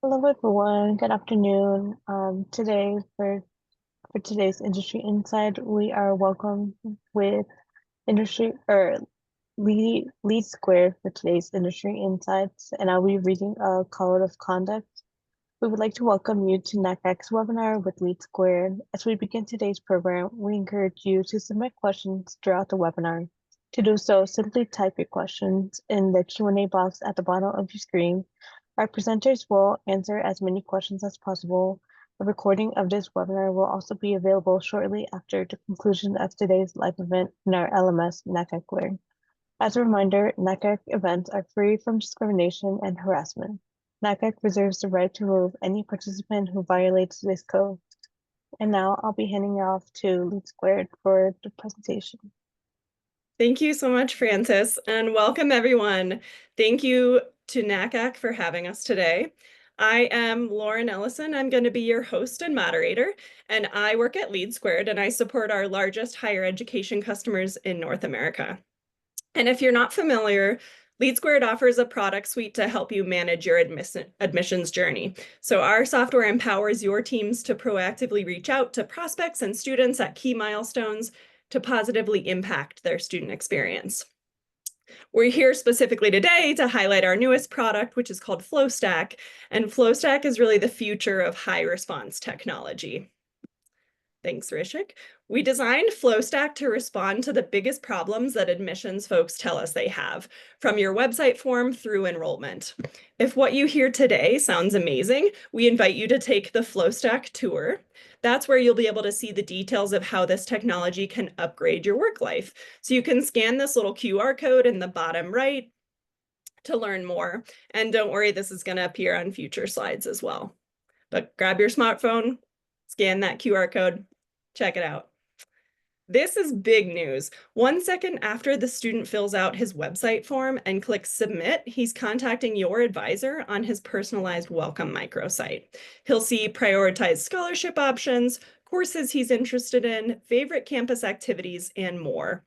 Hello everyone, good afternoon. Today for today's industry insight, we are welcome with industry or lead squared for today's industry insights, and I'll be reading a code of conduct. We would like to welcome you to NACAC's webinar with Lead Squared. As we begin today's program, we encourage you to submit questions throughout the webinar. To do so, simply type your questions in the Q&A box at the bottom of your screen. Our presenters will answer as many questions as possible. A recording of this webinar will also be available shortly after the conclusion of today's live event in our LMS NACAC Learn. As a reminder, NACAC events are free from discrimination and harassment. NACAC reserves the right to remove any participant who violates this code. And now I'll be handing off to LeadSquared for the presentation. Thank you so much, Francis, and welcome everyone. Thank you to NACAC for having us today. I am Loren Ellison. I'm going to be your host and moderator, and I work at LeadSquared, and I support our largest higher education customers in North America. And if you're not familiar, LeadSquared offers a product suite to help you manage your admissions journey. So our software empowers your teams to proactively reach out to prospects and students at key milestones to positively impact their student experience. We're here specifically today to highlight our newest product, which is called FloStack. And FloStack is really the future of high response technology. Thanks, Rishik. We designed FloStack to respond to the biggest problems that admissions folks tell us they have, from your website form through enrollment. If what you hear today sounds amazing, we invite you to take the FloStack tour. That's where you'll be able to see the details of how this technology can upgrade your work life. So you can scan this little QR code in the bottom right to learn more. And don't worry, this is going to appear on future slides as well. But grab your smartphone, scan that QR code, check it out. This is big news. 1 second after the student fills out his website form and clicks submit, he's contacting your advisor on his personalized welcome microsite. He'll see prioritized scholarship options, courses he's interested in, favorite campus activities, and more.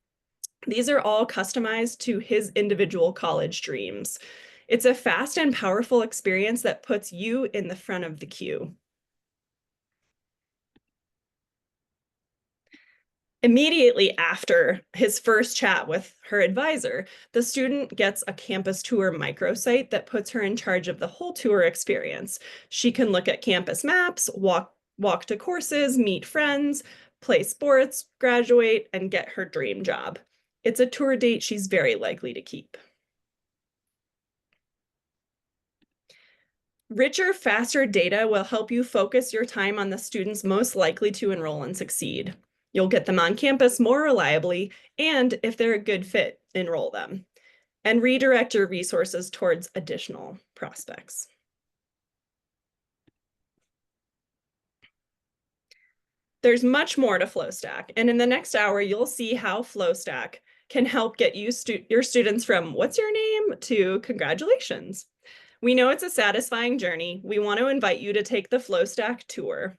These are all customized to his individual college dreams. It's a fast and powerful experience that puts you in the front of the queue. Immediately after his first chat with her advisor, the student gets a campus tour microsite that puts her in charge of the whole tour experience. She can look at campus maps, walk to courses, meet friends, play sports, graduate, and get her dream job. It's a tour date she's very likely to keep. Richer, faster data will help you focus your time on the students most likely to enroll and succeed. You'll get them on campus more reliably, and if they're a good fit, enroll them. And redirect your resources towards additional prospects. There's much more to FloStack, and in the next hour, you'll see how FloStack can help get your students from "what's your name" to "congratulations." We know it's a satisfying journey. We want to invite you to take the FloStack tour.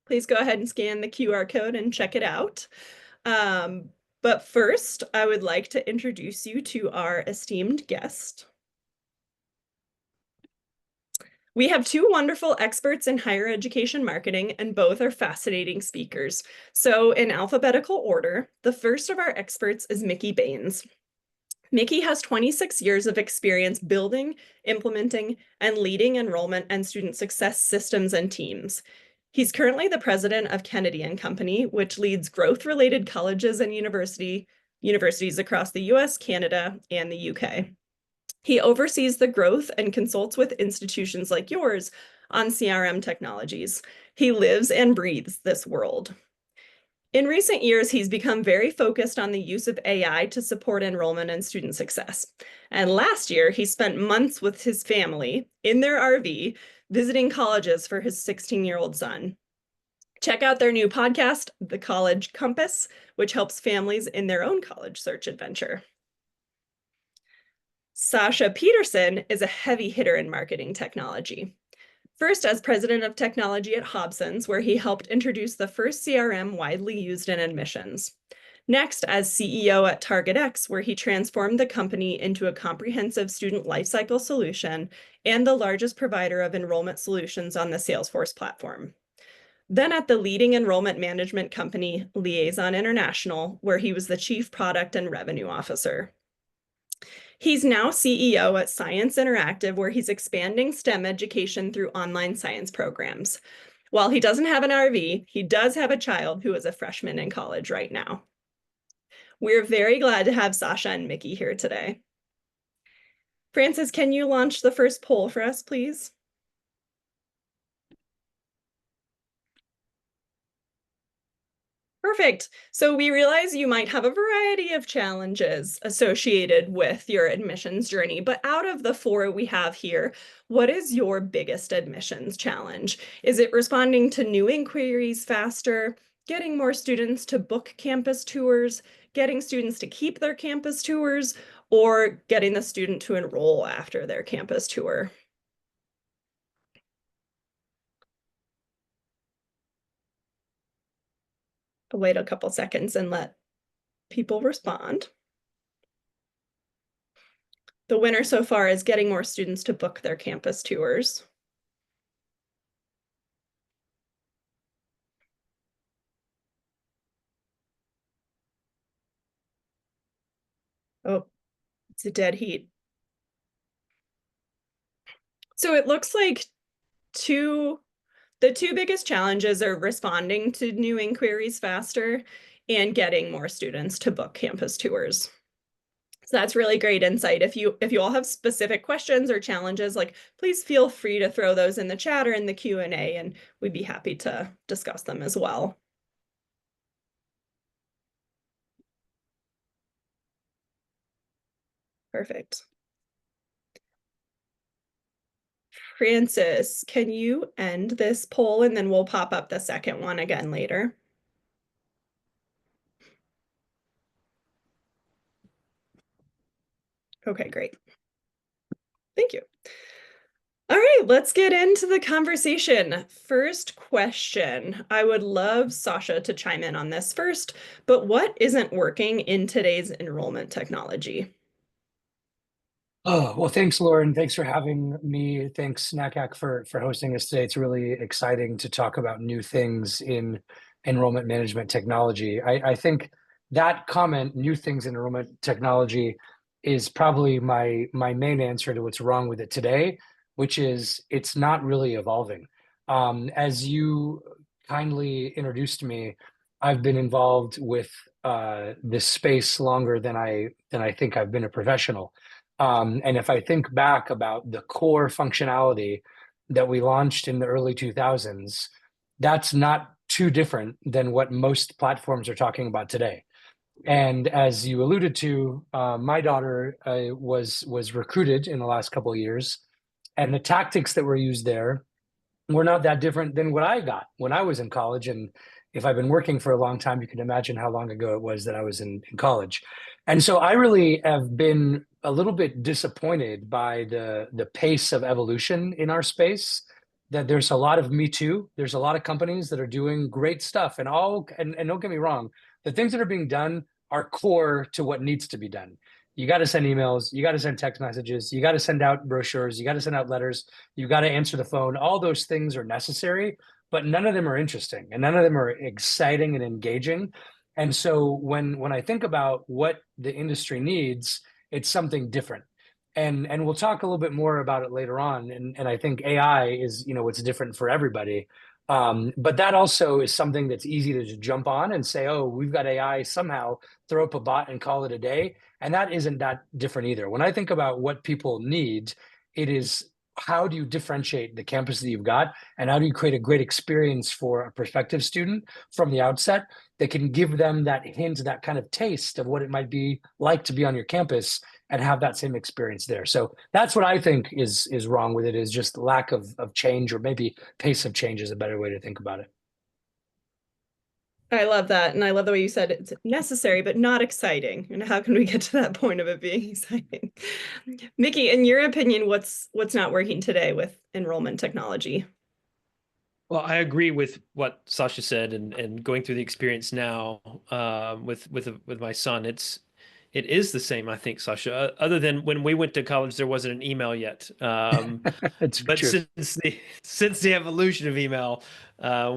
Please go ahead and scan the QR code and check it out. But first, I would like to introduce you to our esteemed guest. We have two wonderful experts in higher education marketing, and both are fascinating speakers. So in alphabetical order, the first of our experts is Mickey Baines. Mickey has 26 years of experience building, implementing, and leading enrollment and student success systems and teams. He's currently the president of Kennedy & Company, which leads growth-related colleges and universities across the US, Canada, and the UK. He oversees the growth and consults with institutions like yours on CRM technologies. He lives and breathes this world. In recent years, he's become very focused on the use of AI to support enrollment and student success. And last year, he spent months with his family in their RV visiting colleges for his 16-year-old son. Check out their new podcast, The College Compass, which helps families in their own college search adventure. Sasha Peterson is a heavy hitter in marketing technology. First, as president of technology at Hobson's, where he helped introduce the first CRM widely used in admissions. Next, as CEO at TargetX, where he transformed the company into a comprehensive student lifecycle solution and the largest provider of enrollment solutions on the Salesforce platform. Then at the leading enrollment management company, Liaison International, where he was the Chief Product and Revenue Officer. He's now CEO at Science Interactive, where he's expanding STEM education through online science programs. While he doesn't have an RV, he does have a child who is a freshman in college right now. We're very glad to have Sasha and Mickey here today. Francis, can you launch the first poll for us, please? Perfect. So we realize you might have a variety of challenges associated with your admissions journey, but out of the 4 we have here, what is your biggest admissions challenge? Is it responding to new inquiries faster, getting more students to book campus tours, getting students to keep their campus tours, or getting the student to enroll after their campus tour? I'll wait a couple seconds and let people respond. The winner so far is getting more students to book their campus tours. Oh, it's a dead heat. So it looks like the two biggest challenges are responding to new inquiries faster and getting more students to book campus tours. So that's really great insight. If you all have specific questions or challenges, please feel free to throw those in the chat or in the Q&A, and we'd be happy to discuss them as well. Perfect. Francis, can you end this poll and then we'll pop up the second one again later? Okay, great. Thank you. All right, let's get into the conversation. First question. I would love Sasha to chime in on this first, but what isn't working in today's enrollment technology? Oh, well, thanks, Lauren. Thanks for having me. Thanks, NACAC, for hosting us today. It's really exciting to talk about new things in enrollment management technology. I think that comment, new things in enrollment technology, is probably my main answer to what's wrong with it today, which is it's not really evolving. As you kindly introduced me, I've been involved with this space longer than I think I've been a professional. And if I think back about the core functionality that we launched in the early 2000s, that's not too different than what most platforms are talking about today. And as you alluded to, my daughter was recruited in the last couple of years, and the tactics that were used there were not that different than what I got when I was in college. And if I've been working for a long time, you can imagine how long ago it was that I was in college. And so I really have been a little bit disappointed by the pace of evolution in our space. That there's a lot of Me Too. There's a lot of companies that are doing great stuff, and don't get me wrong, the things that are being done are core to what needs to be done. You got to send emails, you got to send text messages, you got to send out brochures, you got to send out letters, you got to answer the phone. All those things are necessary, but none of them are interesting and none of them are exciting and engaging. And so when I think about what the industry needs, it's something different. And we'll talk a little bit more about it later on. And I think AI is, what's different for everybody. But that also is something that's easy to just jump on and say, oh, we've got AI, somehow throw up a bot and call it a day. And that isn't that different either. When I think about what people need, it is how do you differentiate the campus that you've got, and how do you create a great experience for a prospective student from the outset that can give them that hint, that kind of taste of what it might be like to be on your campus and have that same experience there. So that's what I think is wrong with it, is just lack of change, or maybe pace of change is a better way to think about it. I love that. And I love the way you said it's necessary, but not exciting. And how can we get to that point of it being exciting? Mickey, in your opinion, what's not working today with enrollment technology? Well, I agree with what Sasha said, and going through the experience now with my son, it is the same, I think, Sasha. Other than when we went to college, there wasn't an email yet. It's But true. since the evolution of email,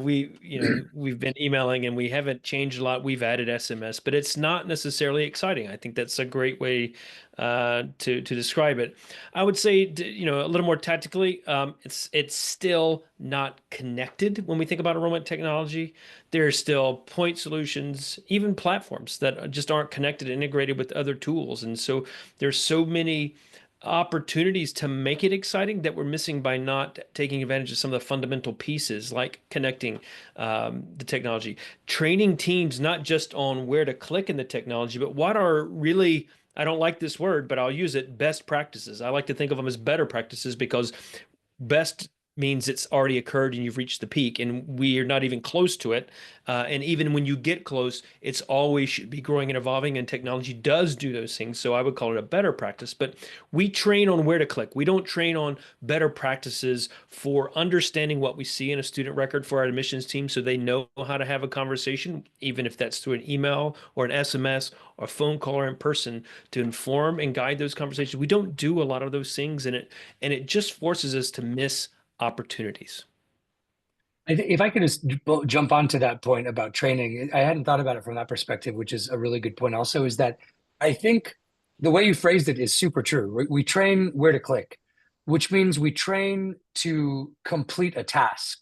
we've been emailing and we haven't changed a lot. We've added SMS, but it's not necessarily exciting. I think that's a great way to describe it. I would say, a little more tactically, it's still not connected when we think about enrollment technology. There are still point solutions, even platforms that just aren't connected, integrated with other tools, and so there's so many opportunities to make it exciting that we're missing by not taking advantage of some of the fundamental pieces like connecting the technology, training teams not just on where to click in the technology, but what are really, I don't like this word, but I'll use it, best practices. I like to think of them as better practices because best means it's already occurred and you've reached the peak, and we are not even close to it. And even when you get close, it's always should be growing and evolving, and technology does do those things. So I would call it a better practice. But we train on where to click. We don't train on better practices for understanding what we see in a student record for our admissions team so they know how to have a conversation, even if that's through an email or an SMS or a phone call or in person, to inform and guide those conversations. We don't do a lot of those things, and it just forces us to miss opportunities. If I could just jump onto that point about training, I hadn't thought about it from that perspective, which is a really good point also, is that I think the way you phrased it is super true. We train where to click, which means we train to complete a task.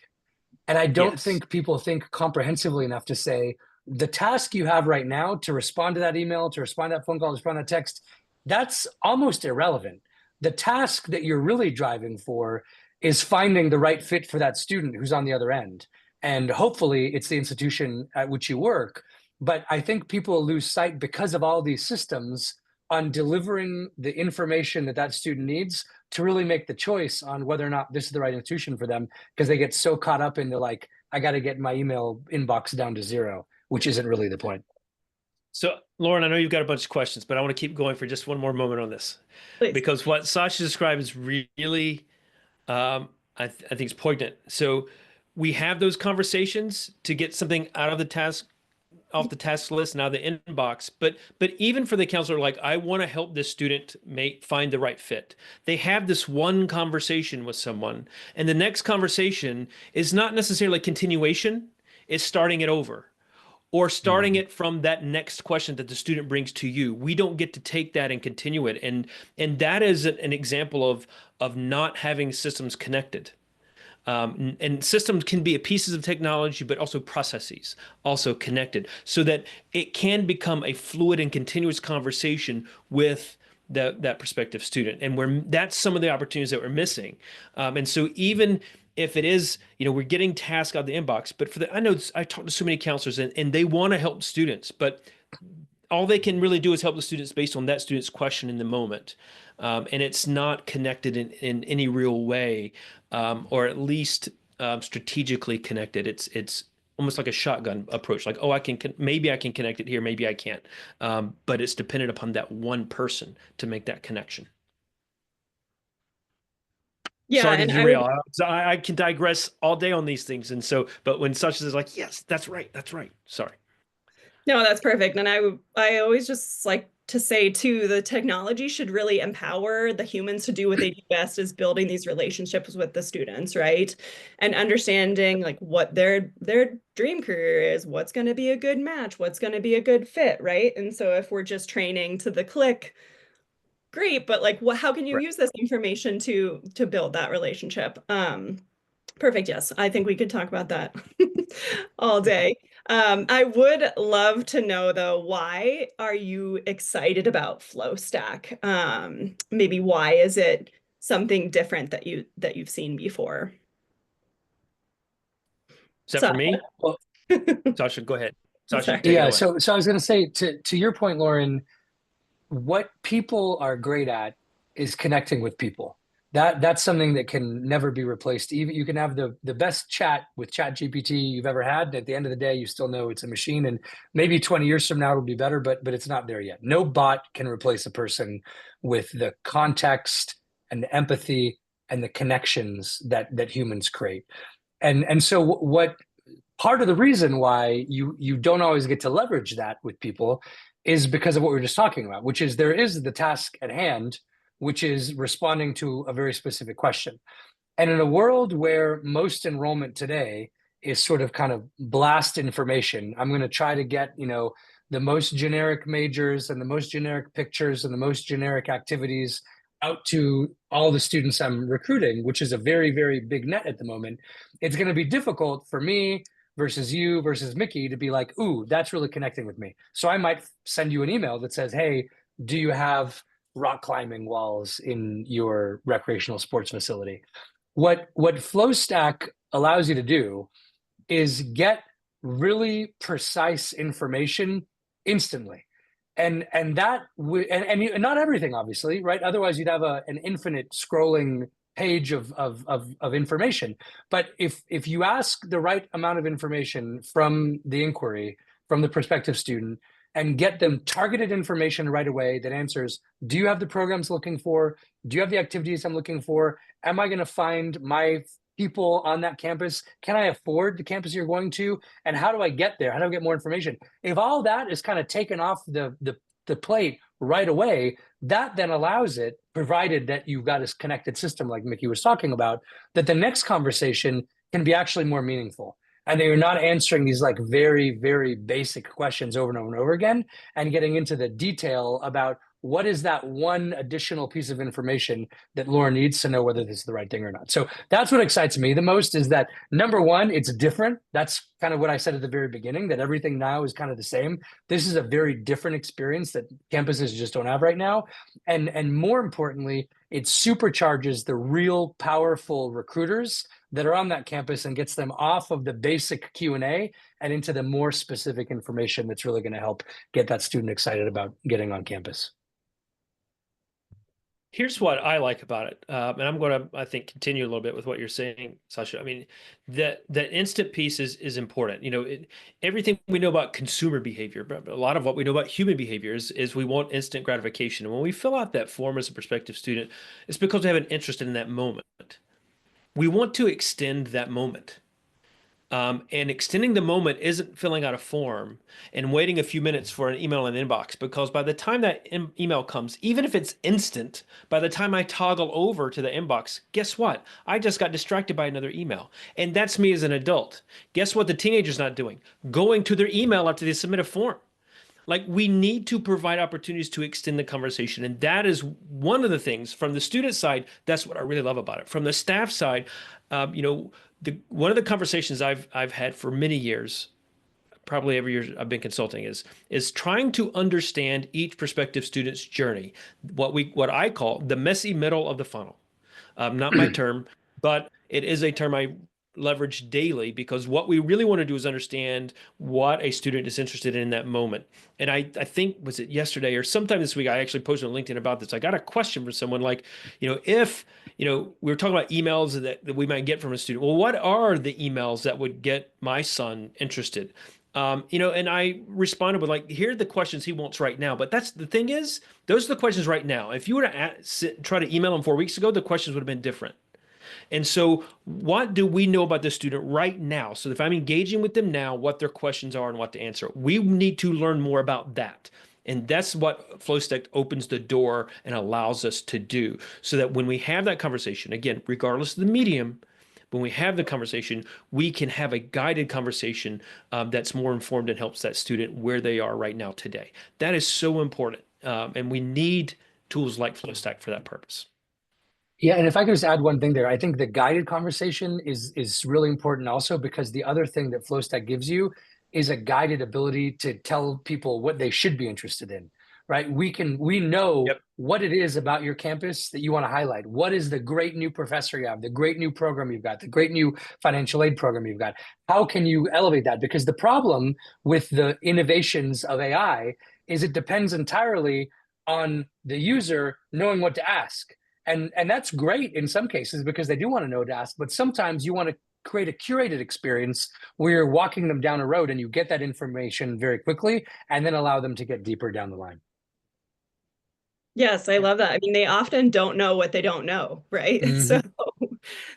And I don't Yes. think people think comprehensively enough to say the task you have right now to respond to that email, to respond to that phone call, to respond to that text, that's almost irrelevant. The task that you're really driving for is finding the right fit for that student who's on the other end. And hopefully it's the institution at which you work. But I think people lose sight because of all these systems on delivering the information that that student needs to really make the choice on whether or not this is the right institution for them, because they get so caught up into like, I got to get my email inbox down to zero, which isn't really the point. So, Loren, I know you've got a bunch of questions, but I want to keep going for just one more moment on this. Please. Because what Sasha described is really, I think it's poignant. So we have those conversations to get something out of the task, off the task list, now the inbox. But even for the counselor, like, I want to help this student find the right fit. They have this one conversation with someone, and the next conversation is not necessarily a continuation, it's starting it over or starting it from that next question that the student brings to you. We don't get to take that and continue it. And that is an example of not having systems connected. And systems can be pieces of technology, but also processes, also connected, so that it can become a fluid and continuous conversation with that prospective student. And that's some of the opportunities that we're missing. And so even if it is, we're getting tasks out of the inbox, but I know I talk to so many counselors and they want to help students, but all they can really do is help the students based on that student's question in the moment. And it's not connected in any real way, or at least strategically connected. It's almost like a shotgun approach. Like, oh, maybe I can connect it here, maybe I can't. But it's dependent upon that one person to make that connection. Yeah, Sorry to and derail. I can digress all day on these things, but when such is like, yes, that's right. Sorry. No, that's perfect. And I always just like to say too, the technology should really empower the humans to do what they do best, is building these relationships with the students, right? And understanding like what their dream career is, what's going to be a good match, what's going to be a good fit, right? And so if we're just training to the click, great, but like how can you use this information to build that relationship? Perfect. Yes, I think we could talk about that all day. I would love to know though, why are you excited about FloStack? Maybe why is it something different that you've seen before? Is that for me? Well, Sasha, go ahead. Sasha, Sorry. take it yeah, away. so I was going to say to your point, Loren, what people are great at is connecting with people. That's something that can never be replaced. Even you can have the best chat with Chat GPT you've ever had, and at the end of the day, you still know it's a machine. And maybe 20 years from now it'll be better, but it's not there yet. No bot can replace a person with the context and the empathy and the connections that humans create. And so what part of the reason why you don't always get to leverage that with people is because of what we were just talking about, which is there is the task at hand, which is responding to a very specific question. And in a world where most enrollment today is sort of kind of blast information, I'm going to try to get, the most generic majors and the most generic pictures and the most generic activities out to all the students I'm recruiting, which is a very, very big net at the moment. It's going to be difficult for me versus you versus Mickey to be like, ooh, that's really connecting with me. So I might send you an email that says, hey, do you have rock climbing walls in your recreational sports facility? What FloStack allows you to do is get really precise information instantly. And that and not everything, obviously, right? Otherwise, you'd have an infinite scrolling page of information. But if you ask the right amount of information from the inquiry, from the prospective student, and get them targeted information right away that answers, do you have the programs looking for? Do you have the activities I'm looking for? Am I going to find my people on that campus? Can I afford the campus you're going to? And how do I get there? How do I get more information? If all that is kind of taken off the plate right away, that then allows it, provided that you've got a connected system like Mickey was talking about, that the next conversation can be actually more meaningful. And that you're not answering these like very, very basic questions over and over and over again, and getting into the detail about what is that one additional piece of information that Loren needs to know whether this is the right thing or not. So that's what excites me the most, is that number one, it's different. That's kind of what I said at the very beginning, that everything now is kind of the same. This is a very different experience that campuses just don't have right now. And more importantly, it supercharges the real powerful recruiters that are on that campus and gets them off of the basic Q&A and into the more specific information that's really going to help get that student excited about getting on campus. Here's what I like about it, and I'm going to, I think, continue a little bit with what you're saying, Sasha. I mean, the instant piece is important. Everything we know about consumer behavior, but a lot of what we know about human behavior is we want instant gratification. And when we fill out that form as a prospective student, it's because we have an interest in that moment. We want to extend that moment. And extending the moment isn't filling out a form and waiting a few minutes for an email in the inbox, because by the time that email comes, even if it's instant, by the time I toggle over to the inbox, guess what? I just got distracted by another email. And that's me as an adult. Guess what the teenager's not doing? Going to their email after they submit a form. Like, we need to provide opportunities to extend the conversation. And that is one of the things from the student side. That's what I really love about it. From the staff side, one of the conversations I've had for many years, probably every year I've been consulting, is trying to understand each prospective student's journey, what I call the messy middle of the funnel. Not my term, but it is a term I leverage daily, because what we really want to do is understand what a student is interested in that moment. And I think, was it yesterday or sometime this week, I actually posted on LinkedIn about this. I got a question from someone like, if, we were talking about emails that we might get from a student. Well, what are the emails that would get my son interested? And I responded with, like, here are the questions he wants right now. But that's the thing is, those are the questions right now. If you were to try to email him 4 weeks ago, the questions would have been different. And so what do we know about the student right now? So if I'm engaging with them now, what their questions are and what to answer, we need to learn more about that. And that's what FloStack opens the door and allows us to do, so that when we have that conversation, again, regardless of the medium, when we have the conversation, we can have a guided conversation that's more informed and helps that student where they are right now today. That is so important. And we need tools like FloStack for that purpose. Yeah, and if I could just add one thing there, I think the guided conversation is really important also, because the other thing that FloStack gives you is a guided ability to tell people what they should be interested in, right? We know Yep. what it is about your campus that you want to highlight. What is the great new professor you have, the great new program you've got, the great new financial aid program you've got? How can you elevate that? Because the problem with the innovations of AI is it depends entirely on the user knowing what to ask. And that's great in some cases, because they do want to know to ask, but sometimes you want to create a curated experience where you're walking them down a road and you get that information very quickly and then allow them to get deeper down the line. Yes, I love that. I mean, they often don't know what they don't know, right? Mhm. So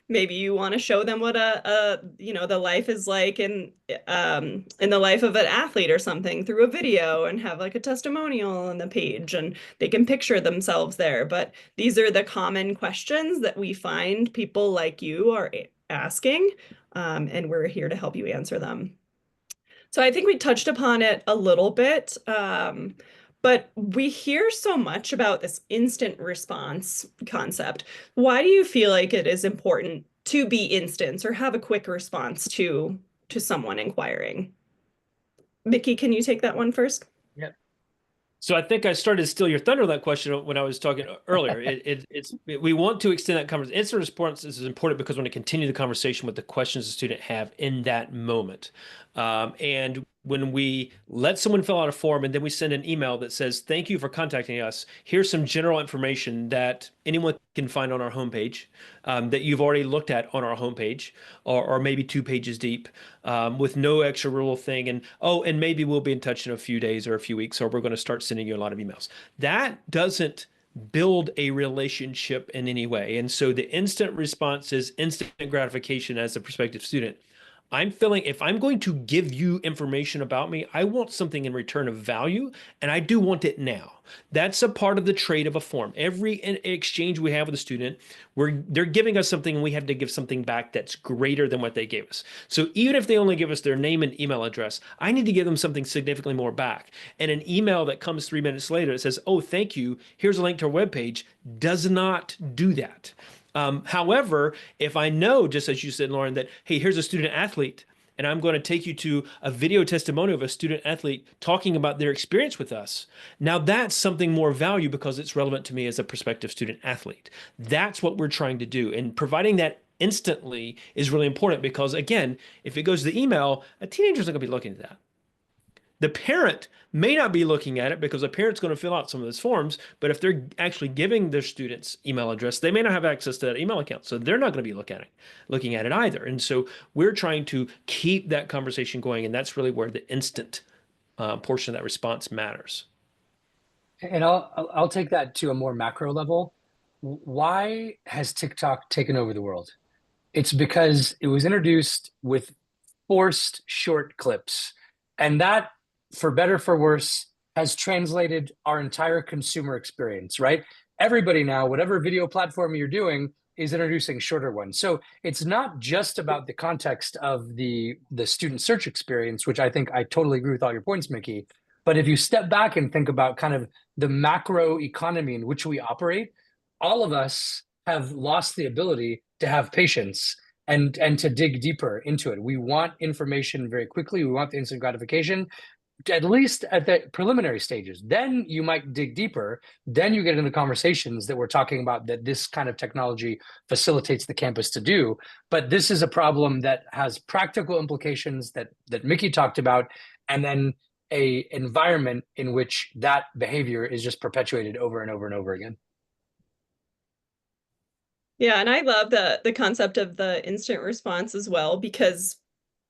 Maybe you want to show them what the life is like in the life of an athlete or something through a video and have like a testimonial on the page and they can picture themselves there. But these are the common questions that we find people like you are asking, and we're here to help you answer them. So I think we touched upon it a little bit, but we hear so much about this instant response concept. Why do you feel like it is important to be instant or have a quick response to someone inquiring? Mickey, can you take that one first? Yeah. So I think I started to steal your thunder on that question when I was talking earlier. We want to extend that conversation. Instant response is important because we want to continue the conversation with the questions the student have in that moment. And when we let someone fill out a form and then we send an email that says, thank you for contacting us. Here's some general information that anyone can find on our homepage, that you've already looked at on our homepage, or maybe 2 pages deep, with no extra little thing. And maybe we'll be in touch in a few days or a few weeks, or we're going to start sending you a lot of emails. That doesn't build a relationship in any way. And so the instant response is instant gratification as a prospective student. I'm feeling if I'm going to give you information about me, I want something in return of value, and I do want it now. That's a part of the trade of a form. Every exchange we have with a student, they're giving us something, and we have to give something back that's greater than what they gave us. So even if they only give us their name and email address, I need to give them something significantly more back. And an email that comes 3 minutes later that says, oh, thank you, here's a link to our webpage, does not do that. However, if I know, just as you said, Loren, that, hey, here's a student athlete, and I'm going to take you to a video testimonial of a student athlete talking about their experience with us. Now that's something more value because it's relevant to me as a prospective student athlete. That's what we're trying to do. And providing that instantly is really important because, again, if it goes to the email, a teenager's not going to be looking at that. The parent may not be looking at it because the parent's going to fill out some of those forms, but if they're actually giving their student's email address, they may not have access to that email account. So they're not going to be looking at it either. And so we're trying to keep that conversation going. And that's really where the instant portion of that response matters. And I'll take that to a more macro level. Why has TikTok taken over the world? It's because it was introduced with forced short clips. And that, for better, for worse, has translated our entire consumer experience, right? Everybody now, whatever video platform you're doing, is introducing shorter ones. So it's not just about the context of the student search experience, which I think I totally agree with all your points, Mickey. But if you step back and think about kind of the macro economy in which we operate, all of us have lost the ability to have patience and to dig deeper into it. We want information very quickly. We want the instant gratification, at least at the preliminary stages. Then you might dig deeper. Then you get into conversations that we're talking about that this kind of technology facilitates the campus to do. But this is a problem that has practical implications that Mickey talked about, and then a environment in which that behavior is just perpetuated over and over and over again. Yeah, and I love the concept of the instant response as well, because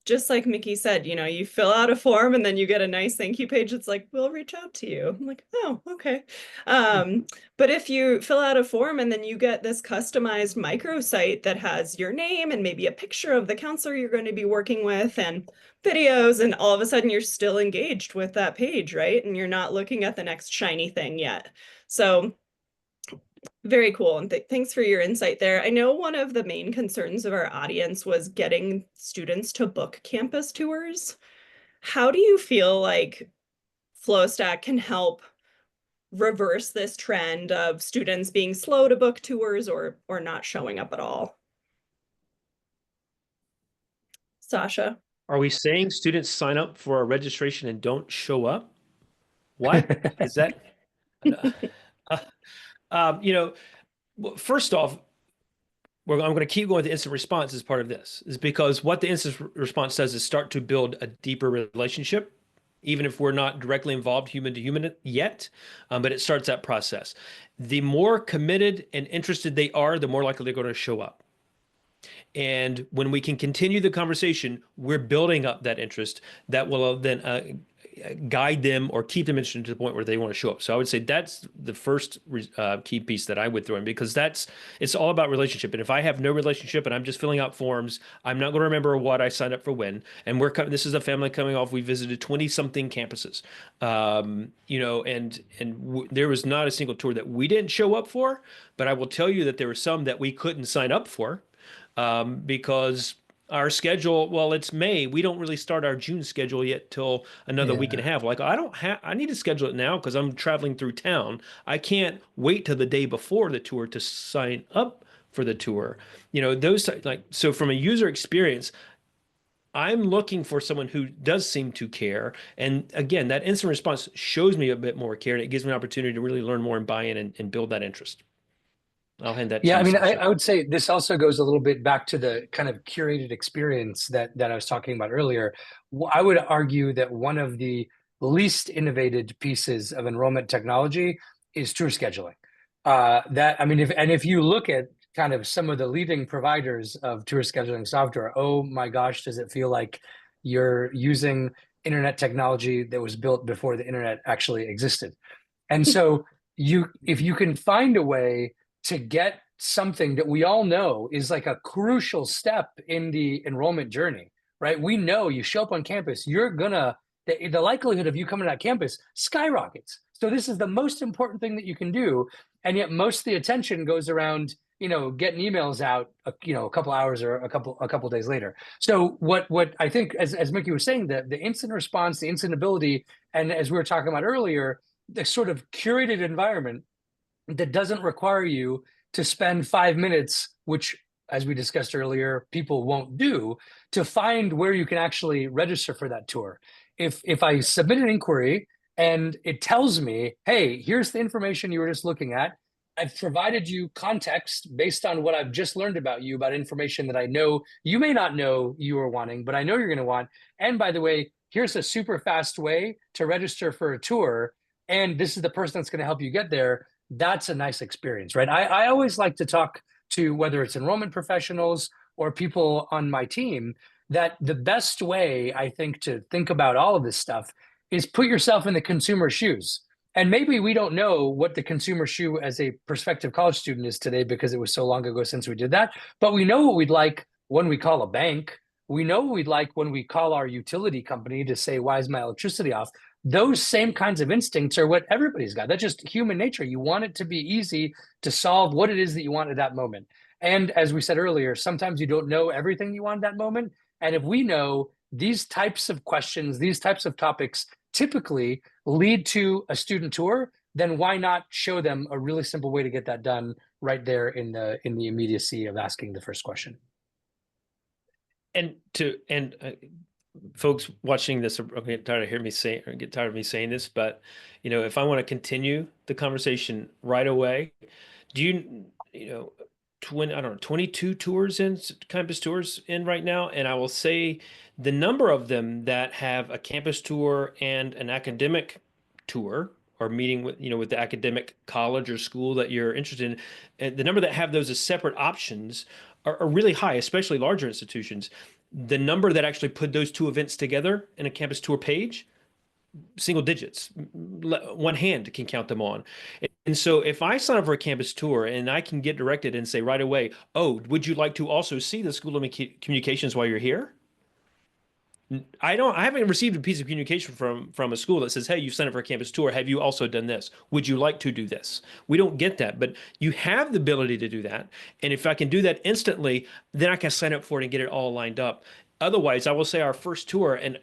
just like Mickey said, you fill out a form and then you get a nice thank you page. It's like, we'll reach out to you. I'm like, oh, okay. But if you fill out a form and then you get this customized microsite that has your name and maybe a picture of the counselor you're going to be working with and videos, and all of a sudden you're still engaged with that page, right? And you're not looking at the next shiny thing yet. So very cool. And thanks for your insight there. I know one of the main concerns of our audience was getting students to book campus tours. How do you feel like FloStack can help reverse this trend of students being slow to book tours or not showing up at all? Sasha? Are we saying students sign up for a registration and don't show up? What is that? First off, I'm going to keep going with the instant response as part of this, is because what the instant response does is start to build a deeper relationship, even if we're not directly involved human to human yet, but it starts that process. The more committed and interested they are, the more likely they're going to show up. And when we can continue the conversation, we're building up that interest that will then guide them or keep them interested to the point where they want to show up. So I would say that's the first key piece that I would throw in, because it's all about relationship. And if I have no relationship and I'm just filling out forms, I'm not going to remember what I signed up for when. And this is a family coming off. We visited 20 something campuses, there was not a single tour that we didn't show up for. But I will tell you that there were some that we couldn't sign up for because our schedule, well, it's May. We don't really start our June schedule yet till another week and a half. Like, I need to schedule it now because I'm traveling through town. I can't wait till the day before the tour to sign up for the tour. So from a user experience, I'm looking for someone who does seem to care. And again, that instant response shows me a bit more care, and it gives me an opportunity to really learn more and buy in and build that interest. I'll hand that to you, I mean, Sasha. I would say this also goes a little bit back to the kind of curated experience that I was talking about earlier. I would argue that one of the least innovated pieces of enrollment technology is tour scheduling. If you look at kind of some of the leading providers of tour scheduling software, oh my gosh, does it feel like you're using internet technology that was built before the internet actually existed? And so if you can find a way to get something that we all know is like a crucial step in the enrollment journey, right? We know you show up on campus, the likelihood of you coming to that campus skyrockets. So this is the most important thing that you can do. And yet most of the attention goes around, getting emails out, a couple hours or a couple days later. So what I think, as Mickey was saying, the instant response, the instant ability, and as we were talking about earlier, the sort of curated environment that doesn't require you to spend 5 minutes, which, as we discussed earlier, people won't do, to find where you can actually register for that tour. If I submit an inquiry and it tells me, hey, here's the information you were just looking at, I've provided you context based on what I've just learned about you, about information that I know you may not know you are wanting, but I know you're going to want. And by the way, here's a super fast way to register for a tour, and this is the person that's going to help you get there. That's a nice experience, right? I always like to talk to, whether it's enrollment professionals or people on my team, that the best way, I think, to think about all of this stuff is put yourself in the consumer's shoes. And maybe we don't know what the consumer shoe as a prospective college student is today because it was so long ago since we did that. But we know what we'd like when we call a bank. We know what we'd like when we call our utility company to say, why is my electricity off? Those same kinds of instincts are what everybody's got. That's just human nature. You want it to be easy to solve what it is that you want at that moment. And as we said earlier, sometimes you don't know everything you want at that moment. And if we know these types of questions, these types of topics typically lead to a student tour, then why not show them a really simple way to get that done right there in the immediacy of asking the first question? And folks watching this are get tired of me saying this, but if I want to continue the conversation right away, do you 22 tours in campus tours in right now, and I will say the number of them that have a campus tour and an academic tour, or meeting with with the academic college or school that you're interested in, and the number that have those as separate options are really high, especially larger institutions. The number that actually put those two events together in a campus tour page, single digits. One hand can count them on. And so if I sign up for a campus tour and I can get directed and say right away, oh, would you like to also see the School of Communications while you're here? I haven't received a piece of communication from a school that says, hey, you signed up for a campus tour. Have you also done this? Would you like to do this? We don't get that, but you have the ability to do that. And if I can do that instantly, then I can sign up for it and get it all lined up. Otherwise, I will say our first tour, and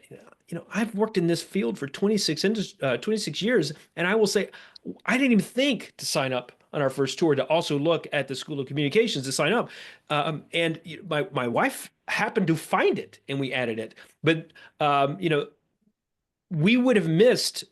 I've worked in this field for 26 years, and I will say I didn't even think to sign up on our first tour to also look at the School of Communications to sign up. And my wife happened to find it, and we added it. But we would have missed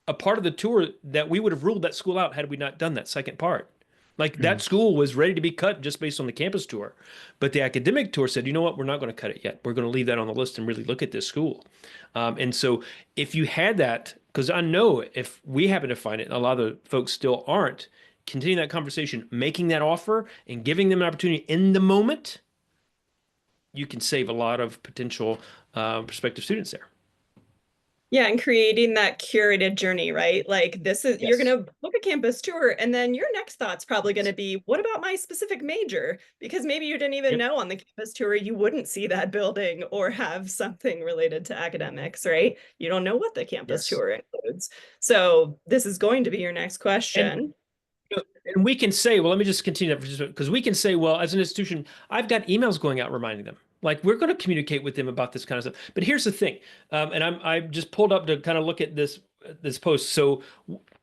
a part of the tour that we would have ruled that school out had we not done that second part. Like that school was ready to be cut just based on the campus tour. But the academic tour said, you know what, we're not going to cut it yet. We're going to leave that on the list and really look at this school. And so if you had that, because I know if we happen to find it, and a lot of the folks still aren't, continuing that conversation, making that offer and giving them an opportunity in the moment, you can save a lot of potential prospective students there. Yeah, and creating that curated journey, right? Like this is you're Yes. gonna book a campus tour, and then your next thought's probably gonna be, what about my specific major? Because maybe you didn't even Yep. know on the campus tour you wouldn't see that building or have something related to academics, right? You don't know what the campus Yes. tour includes. So this is going to be your next And question. and we can say, well, let me just continue that for just because we can say, well, as an institution, I've got emails going out reminding them. Like we're going to communicate with them about this kind of stuff. But here's the thing, and I just pulled up to kind of look at this post. So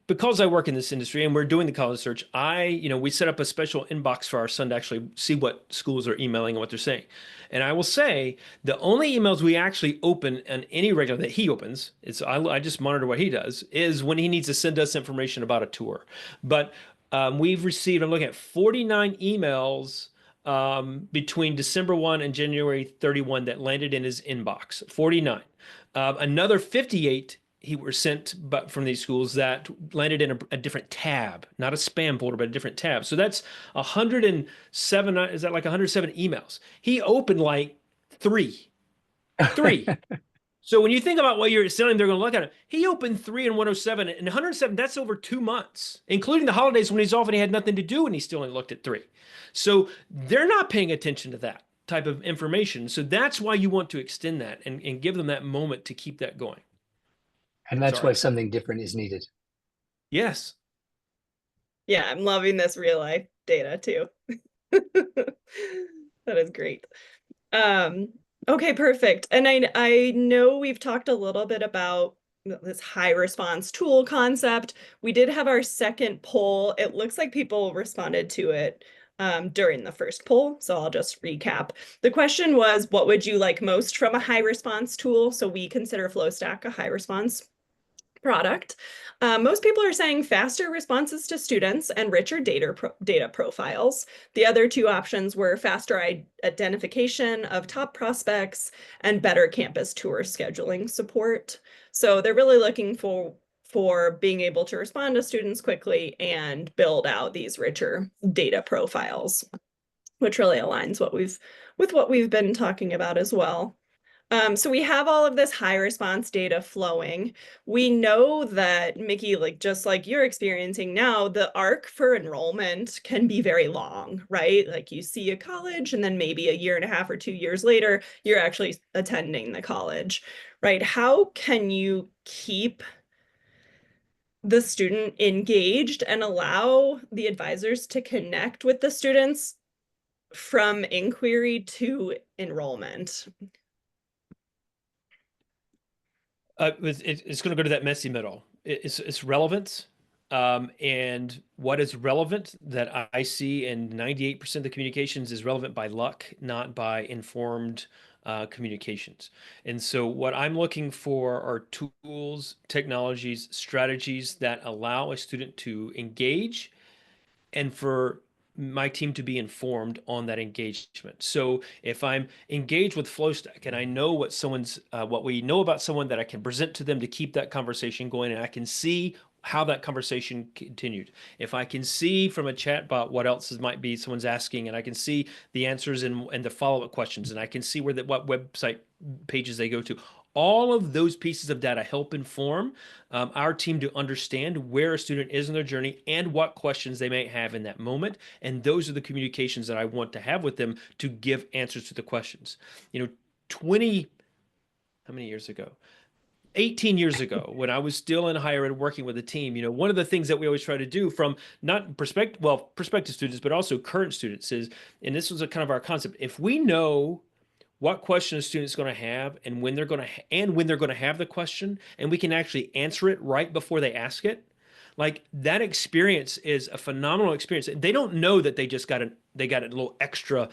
because I work in this industry and we're doing the college search, we set up a special inbox for our son to actually see what schools are emailing and what they're saying. And I will say the only emails we actually open on any regular that he opens, I just monitor what he does, is when he needs to send us information about a tour. But we've received, I'm looking at 49 emails between December 1 and January 31 that landed in his inbox. 49. Another 58 he were sent but from these schools that landed in a different tab, not a spam folder, but a different tab. So that's 107. Is that like 107 emails? He opened like three. Three. So when you think about what you're selling, they're going to look at it. He opened 3 and 107, and 107, that's over 2 months, including the holidays when he's off and he had nothing to do and he still only looked at 3. So they're not paying attention to that type of information. So that's why you want to extend that and give them that moment to keep that going. And that's why Sorry. something different is needed. Yes. Yeah, I'm loving this real life data too. That is great. Okay, perfect. And I know we've talked a little bit about this high response tool concept. We did have our second poll. It looks like people responded to it during the first poll, so I'll just recap. The question was, what would you like most from a high response tool? So we consider FloStack a high response product. Most people are saying faster responses to students and richer data profiles. The other two options were faster identification of top prospects and better campus tour scheduling support. So they're really looking for being able to respond to students quickly and build out these richer data profiles, which really aligns with what we've been talking about as well. So we have all of this high response data flowing. We know that, Mickey, like just like you're experiencing now, the arc for enrollment can be very long, right? Like you see a college and then maybe a year and a half or 2 years later, you're actually attending the college, right? How can you keep the student engaged and allow the advisors to connect with the students from inquiry to enrollment? It's going to go to that messy middle. It's relevance. And what is relevant that I see in 98% of the communications is relevant by luck, not by informed communications. And so what I'm looking for are tools, technologies, strategies that allow a student to engage and for my team to be informed on that engagement. So if I'm engaged with FloStack and I know what we know about someone, that I can present to them to keep that conversation going, and I can see how that conversation continued. If I can see from a chat bot what else might be someone's asking, and I can see the answers and the follow-up questions, and I can see what website pages they go to. All of those pieces of data help inform our team to understand where a student is in their journey and what questions they may have in that moment. And those are the communications that I want to have with them to give answers to the questions. 20, how many years ago? 18 years ago, when I was still in higher ed working with a team, one of the things that we always try to do from not prospective students, but also current students is, and this was a kind of our concept, if we know what question a student's going to have and when they're going to have the question, and we can actually answer it right before they ask it, like that experience is a phenomenal experience. They don't know that they got a little extra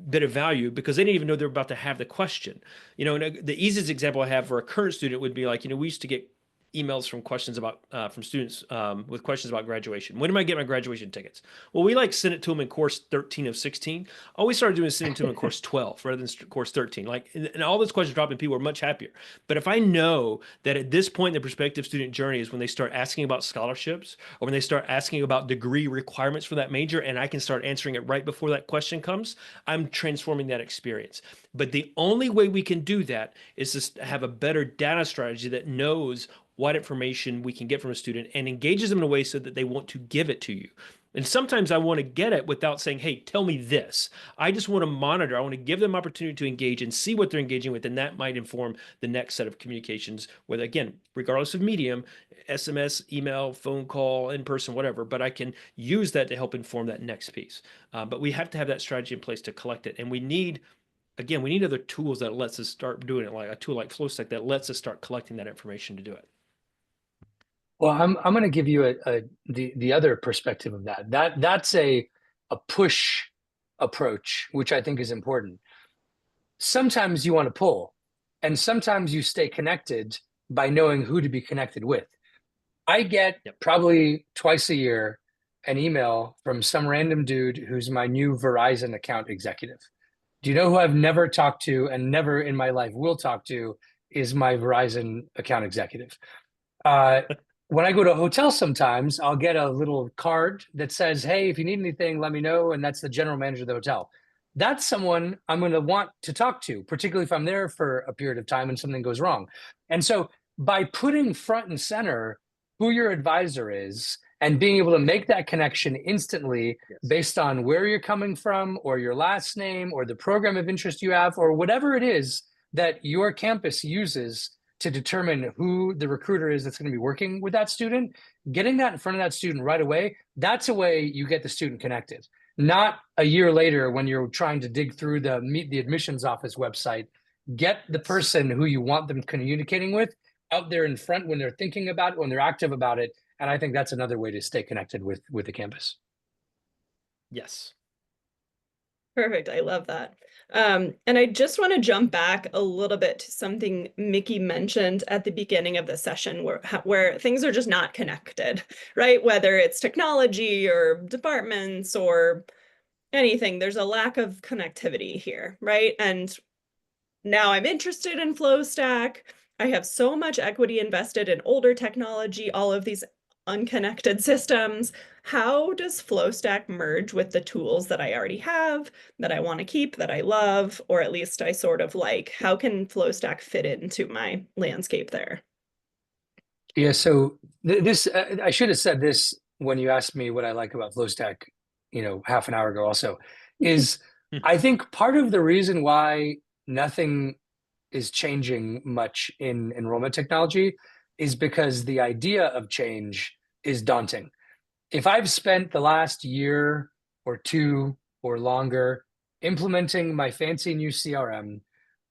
bit of value because they didn't even know they're about to have the question. And the easiest example I have for a current student would be like, we used to get emails from questions about from students with questions about graduation. When am I getting my graduation tickets? Well, we like send it to them in course 13 of 16. All we started doing is sending to them in course 12 rather than course 13. Like, and all those questions dropping, people are much happier. But if I know that at this point in the prospective student journey is when they start asking about scholarships or when they start asking about degree requirements for that major, and I can start answering it right before that question comes, I'm transforming that experience. But the only way we can do that is to have a better data strategy that knows what information we can get from a student and engages them in a way so that they want to give it to you. And sometimes I want to get it without saying, hey, tell me this. I just want to monitor. I want to give them opportunity to engage and see what they're engaging with. And that might inform the next set of communications with, again, regardless of medium, SMS, email, phone call, in person, whatever. But I can use that to help inform that next piece. But we have to have that strategy in place to collect it. And we need, again, we need other tools that lets us start doing it, like a tool like FloStack that lets us start collecting that information to do it. Well, I'm going to give you the other perspective of that. That's a push approach, which I think is important. Sometimes you want to pull, and sometimes you stay connected by knowing who to be connected with. I get probably twice a year an email from some random dude who's my new Verizon account executive. Do you know who I've never talked to and never in my life will talk to is my Verizon account executive. When I go to a hotel, sometimes I'll get a little card that says, hey, if you need anything, let me know. And that's the general manager of the hotel. That's someone I'm going to want to talk to, particularly if I'm there for a period of time and something goes wrong. And so by putting front and center who your advisor is and being able to make that connection instantly based on where you're coming from or your last name or the program of interest you have or whatever it is that your campus uses to determine who the recruiter is that's going to be working with that student, getting that in front of that student right away, that's a way you get the student connected. Not a year later when you're trying to dig through the Meet the Admissions Office website. Get the person who you want them communicating with out there in front when they're thinking about it, when they're active about it. And I think that's another way to stay connected with the campus. Yes. Perfect. I love that. And I just want to jump back a little bit to something Mickey mentioned at the beginning of the session where things are just not connected, right? Whether it's technology or departments or anything, there's a lack of connectivity here, right? And now I'm interested in FloStack. I have so much equity invested in older technology, all of these unconnected systems. How does FloStack merge with the tools that I already have, that I want to keep, that I love, or at least I sort of like? How can FloStack fit into my landscape there? Yeah, so this, I should have said this when you asked me what I like about FloStack, half an hour ago also, is I think part of the reason why nothing is changing much in enrollment technology is because the idea of change is daunting. If I've spent the last year or two or longer implementing my fancy new CRM,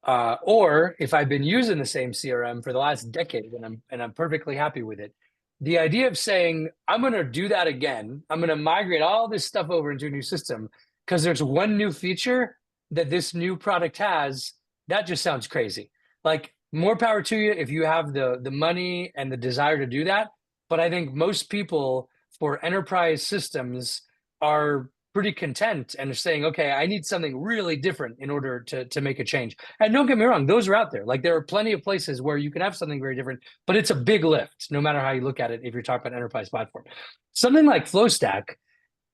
or if I've been using the same CRM for the last decade and I'm perfectly happy with it, the idea of saying, I'm going to do that again, I'm going to migrate all this stuff over into a new system because there's one new feature that this new product has, that just sounds crazy. Like, more power to you if you have the money and the desire to do that. But I think most people for enterprise systems are pretty content and are saying, okay, I need something really different in order to make a change. And don't get me wrong, those are out there. Like, there are plenty of places where you can have something very different, but it's a big lift, no matter how you look at it, if you're talking about enterprise platform. Something like FloStack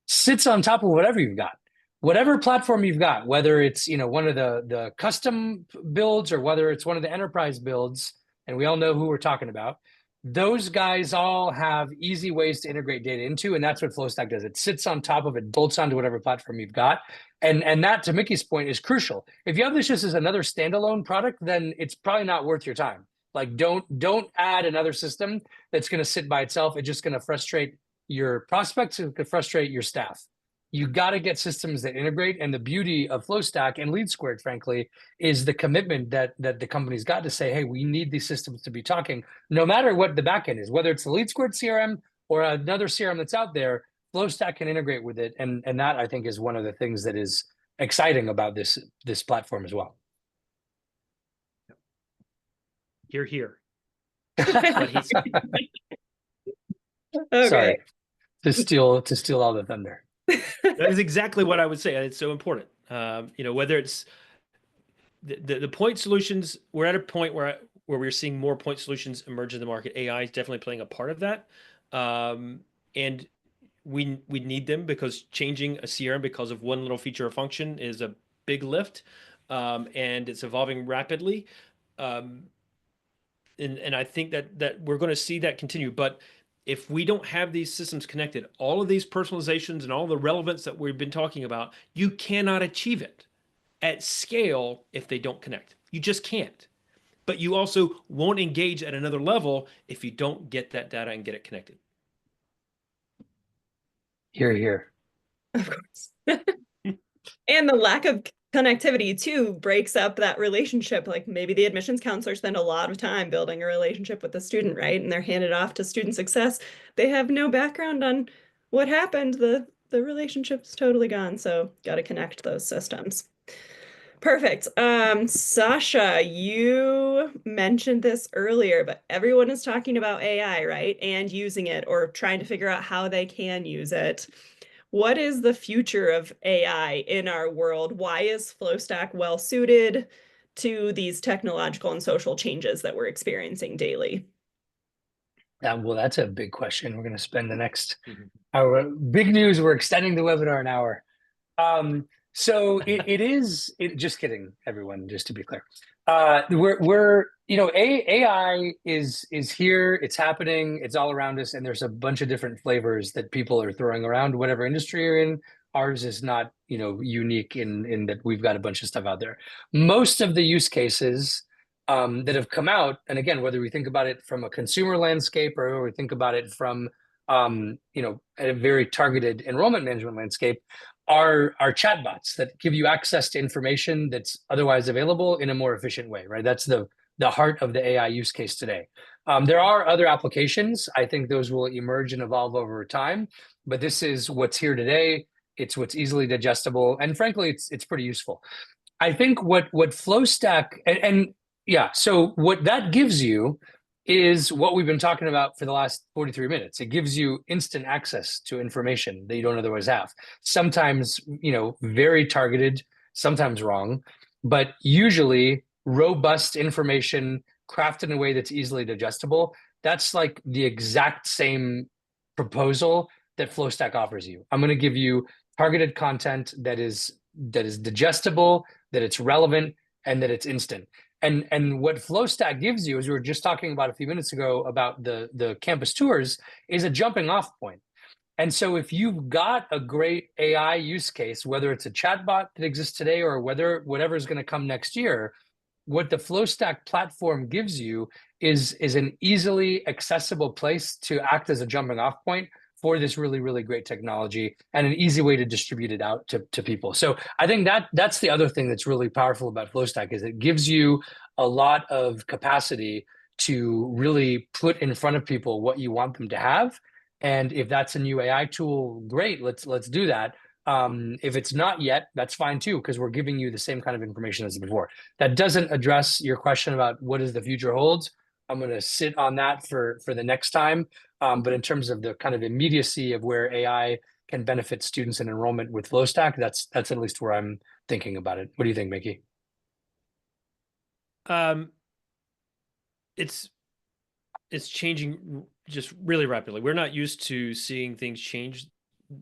sits on top of whatever you've got. Whatever platform you've got, whether it's one of the custom builds or whether it's one of the enterprise builds, and we all know who we're talking about, those guys all have easy ways to integrate data into, and that's what FloStack does. It sits on top of it, bolts onto whatever platform you've got, and that, to Mickey's point, is crucial. If you have this just as another standalone product, then it's probably not worth your time. Like, don't add another system that's going to sit by itself. It's just going to frustrate your prospects. It could frustrate your staff. You got to get systems that integrate. And the beauty of FloStack and LeadSquared, frankly, is the commitment that the company's got to say, hey, we need these systems to be talking, no matter what the backend is, whether it's the LeadSquared CRM or another CRM that's out there, FloStack can integrate with it. And that, I think, is one of the things that is exciting about this platform as well. Hear, hear. But he's Okay. Sorry, to steal all the thunder. that is exactly what I would say. It's so important. Whether it's the point solutions, we're at a point where we're seeing more point solutions emerge in the market. AI is definitely playing a part of that, and we need them because changing a CRM because of one little feature or function is a big lift, and it's evolving rapidly. And I think that we're going to see that continue. But if we don't have these systems connected, all of these personalizations and all the relevance that we've been talking about, you cannot achieve it at scale if they don't connect. You just can't. But you also won't engage at another level if you don't get that data and get it connected. Hear, hear. Of course. And the lack of connectivity too breaks up that relationship. Like maybe the admissions counselor spend a lot of time building a relationship with the student, right? And they're handed off to student success. They have no background on what happened. The relationship's totally gone. So got to connect those systems. Perfect. Sasha, you mentioned this earlier, but everyone is talking about AI, right? And using it or trying to figure out how they can use it. What is the future of AI in our world? Why is FloStack well suited to these technological and social changes that we're experiencing daily? Well, that's a big question. We're going to spend the next hour. Big news, we're extending the webinar an hour. So just kidding, everyone, just to be clear. AI is here, it's happening, it's all around us, and there's a bunch of different flavors that people are throwing around, whatever industry you're in. Ours is not, unique in that we've got a bunch of stuff out there. Most of the use cases that have come out, and again, whether we think about it from a consumer landscape or we think about it from a very targeted enrollment management landscape, are chatbots that give you access to information that's otherwise available in a more efficient way, right? That's the heart of the AI use case today. There are other applications. I think those will emerge and evolve over time, but this is what's here today. It's what's easily digestible, and frankly, it's pretty useful. I think what FloStack and yeah, so what that gives you is what we've been talking about for the last 43 minutes. It gives you instant access to information that you don't otherwise have. Sometimes, very targeted, sometimes wrong, but usually robust information crafted in a way that's easily digestible. That's like the exact same proposal that FloStack offers you. I'm going to give you targeted content that is digestible, that it's relevant, and that it's instant. And what FloStack gives you, as we were just talking about a few minutes ago about the campus tours, is a jumping off point. And so if you've got a great AI use case, whether it's a chatbot that exists today or whatever is going to come next year, what the FloStack platform gives you is an easily accessible place to act as a jumping off point for this really, really great technology and an easy way to distribute it out to people. So I think that's the other thing that's really powerful about FloStack is it gives you a lot of capacity to really put in front of people what you want them to have. And if that's a new AI tool, great, let's do that. If it's not yet, that's fine too, because we're giving you the same kind of information as before. That doesn't address your question about what does the future holds. I'm going to sit on that for the next time. But in terms of the kind of immediacy of where AI can benefit students in enrollment with FloStack, that's at least where I'm thinking about it. What do you think, Mickey? It's changing just really rapidly. We're not used to seeing things change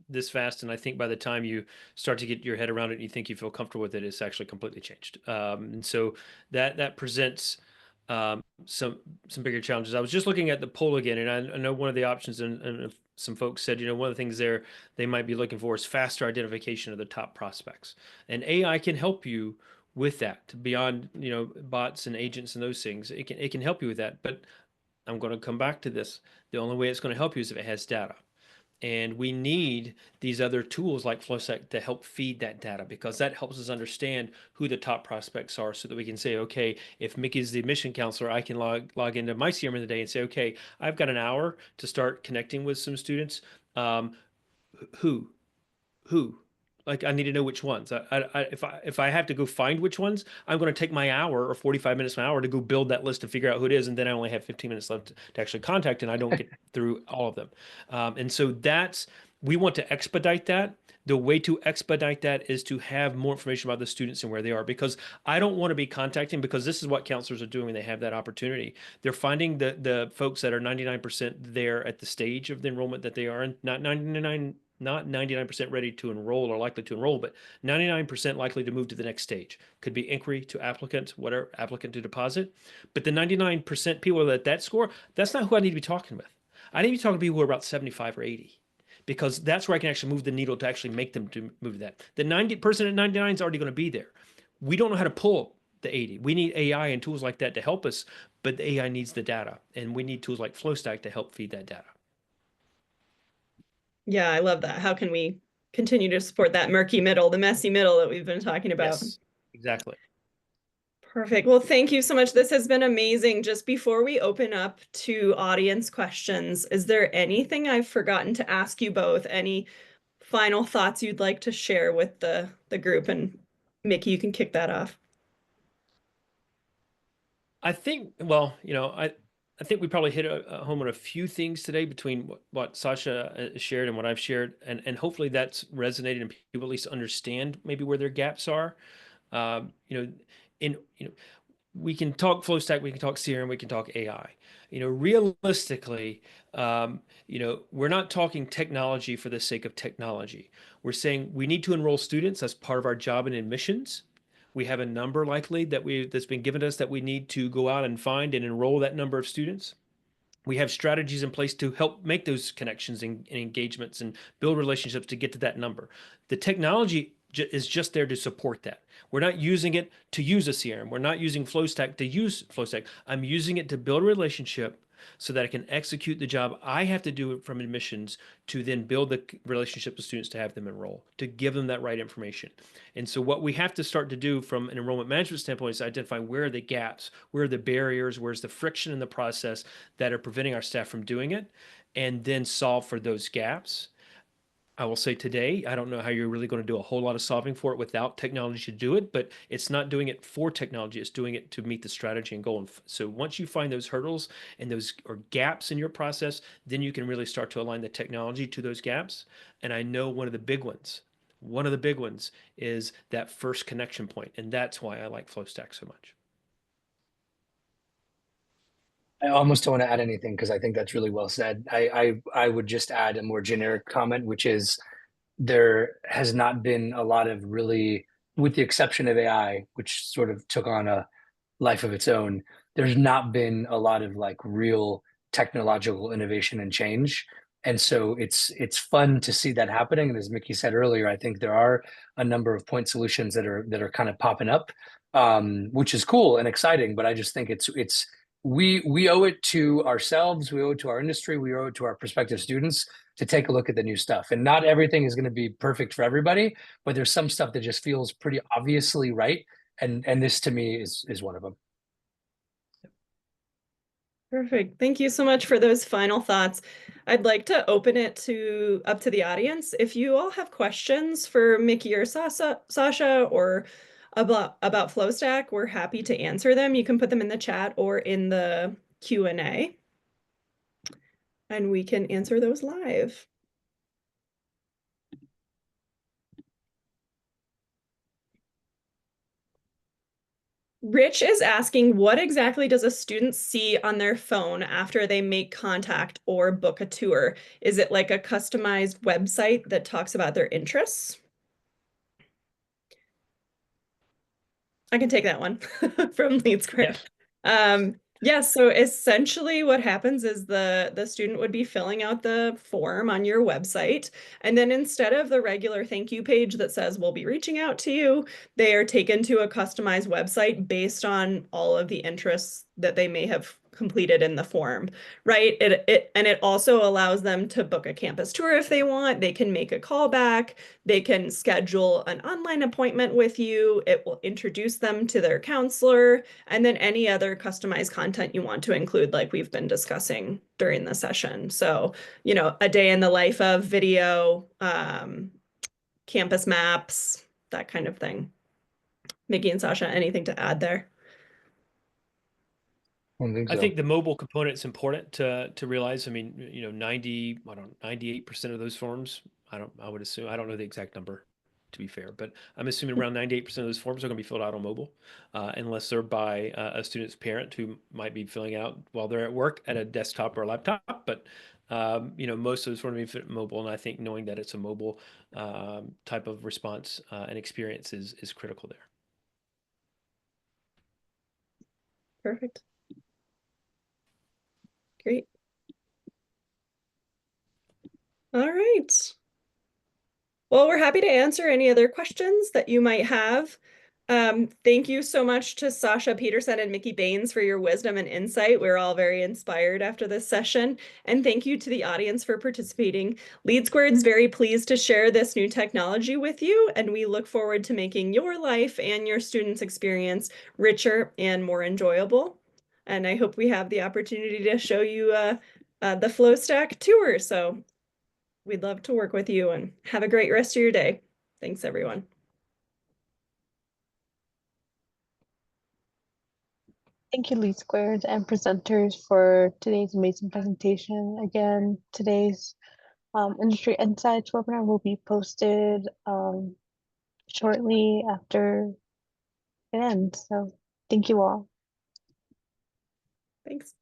this fast, and I think by the time you start to get your head around it and you think you feel comfortable with it, it's actually completely changed. And so that presents some bigger challenges. I was just looking at the poll again, and I know one of the options, and some folks said, one of the things they might be looking for is faster identification of the top prospects, and AI can help you with that beyond bots and agents and those things. It can help you with that, but I'm going to come back to this. The only way it's going to help you is if it has data. And we need these other tools like FloStack to help feed that data, because that helps us understand who the top prospects are, so that we can say, okay, if Mickey's the admission counselor, I can log into my CRM in the day and say, okay, I've got an hour to start connecting with some students. Who Like I need to know which ones. If I have to go find which ones, I'm going to take my hour or 45 minutes, an hour to go build that list and figure out who it is, and then I only have 15 minutes left to actually contact, and I don't get through all of them. And so we want to expedite that. The way to expedite that is to have more information about the students and where they are, because I don't want to be contacting, because this is what counselors are doing when they have that opportunity. They're finding the folks that are 99% there at the stage of the enrollment that they are in, not 99% ready to enroll or likely to enroll, but 99% likely to move to the next stage. Could be inquiry to applicant, whatever, applicant to deposit. But the 99% people at that score, that's not who I need to be talking with. I need to be talking to people who are about 75 or 80, because that's where I can actually move the needle to actually make them to move that. The 90% at 99 is already going to be there. We don't know how to pull the 80. We need AI and tools like that to help us, but the AI needs the data, and we need tools like FloStack to help feed that data. Yeah, I love that. How can we continue to support that murky middle, the messy middle that we've been talking about? Yes, exactly. Perfect. Well, thank you so much. This has been amazing. Just before we open up to audience questions, is there anything I've forgotten to ask you both? Any final thoughts you'd like to share with the group? And Mickey, you can kick that off. I think, well, I think we probably hit a home on a few things today between what Sasha shared and what I've shared, and hopefully that's resonated and people at least understand maybe where their gaps are. We can talk FloStack, we can talk CRM, we can talk AI. Realistically, we're not talking technology for the sake of technology. We're saying we need to enroll students. That's part of our job in admissions. We have a number likely that's been given to us that we need to go out and find and enroll that number of students. We have strategies in place to help make those connections and engagements and build relationships to get to that number. The technology is just there to support that. We're not using it to use a CRM. We're not using FloStack to use FloStack. I'm using it to build a relationship so that I can execute the job I have to do from admissions to then build the relationship with students to have them enroll, to give them that right information. And so what we have to start to do from an enrollment management standpoint is identify where are the gaps, where are the barriers, where's the friction in the process that are preventing our staff from doing it, and then solve for those gaps. I will say today, I don't know how you're really going to do a whole lot of solving for it without technology to do it, but it's not doing it for technology. It's doing it to meet the strategy and goal. And so once you find those hurdles and those or gaps in your process, then you can really start to align the technology to those gaps. And I know one of the big ones is that first connection point. And that's why I like FloStack so much. I almost don't want to add anything because I think that's really well said. I would just add a more generic comment, which is there has not been a lot of really, with the exception of AI, which sort of took on a life of its own, there's not been a lot of like real technological innovation and change. And so it's fun to see that happening. And as Mickey said earlier, I think there are a number of point solutions that are kind of popping up, which is cool and exciting. But I just think we owe it to ourselves, we owe it to our industry, we owe it to our prospective students to take a look at the new stuff. And not everything is going to be perfect for everybody, but there's some stuff that just feels pretty obviously right. And this to me is one of them. Perfect. Thank you so much for those final thoughts. I'd like to open it up to the audience. If you all have questions for Mickey or Sasha or about FloStack, we're happy to answer them. You can put them in the chat or in the Q&A, and we can answer those live. Rich is asking, what exactly does a student see on their phone after they make contact or book a tour? Is it like a customized website that talks about their interests? I can take that one from LeadSquared. Yes, so essentially what happens is the student would be filling out the form on your website, and then instead of the regular thank you page that says we'll be reaching out to you, they are taken to a customized website based on all of the interests that they may have completed in the form, right? And it also allows them to book a campus tour if they want. They can make a callback. They can schedule an online appointment with you. It will introduce them to their counselor, and then any other customized content you want to include, like we've been discussing during the session. So, a day in the life of video, campus maps, that kind of thing. Mickey and Sasha, anything to add there? I don't think I so. think the mobile component is important to realize. I mean, 98% of those forms, I would assume, I don't know the exact number to be fair, but I'm assuming around 98% of those forms are going to be filled out on mobile, unless they're by a student's parent who might be filling out while they're at work at a desktop or a laptop. But most of those forms are being mobile, and I think knowing that it's a mobile type of response and experience is critical there. Perfect. Great. All right. Well, we're happy to answer any other questions that you might have. Thank you so much to Sasha Peterson and Mickey Baines for your wisdom and insight. We're all very inspired after this session. And thank you to the audience for participating. LeadSquared is very pleased to share this new technology with you, and we look forward to making your life and your students' experience richer and more enjoyable. And I hope we have the opportunity to show you the FloStack tour. So we'd love to work with you, and have a great rest of your day. Thanks, everyone. Thank you, LeadSquared and presenters, for today's amazing presentation. Again, today's Industry Insights webinar will be posted shortly after it ends. So thank you all. Thanks.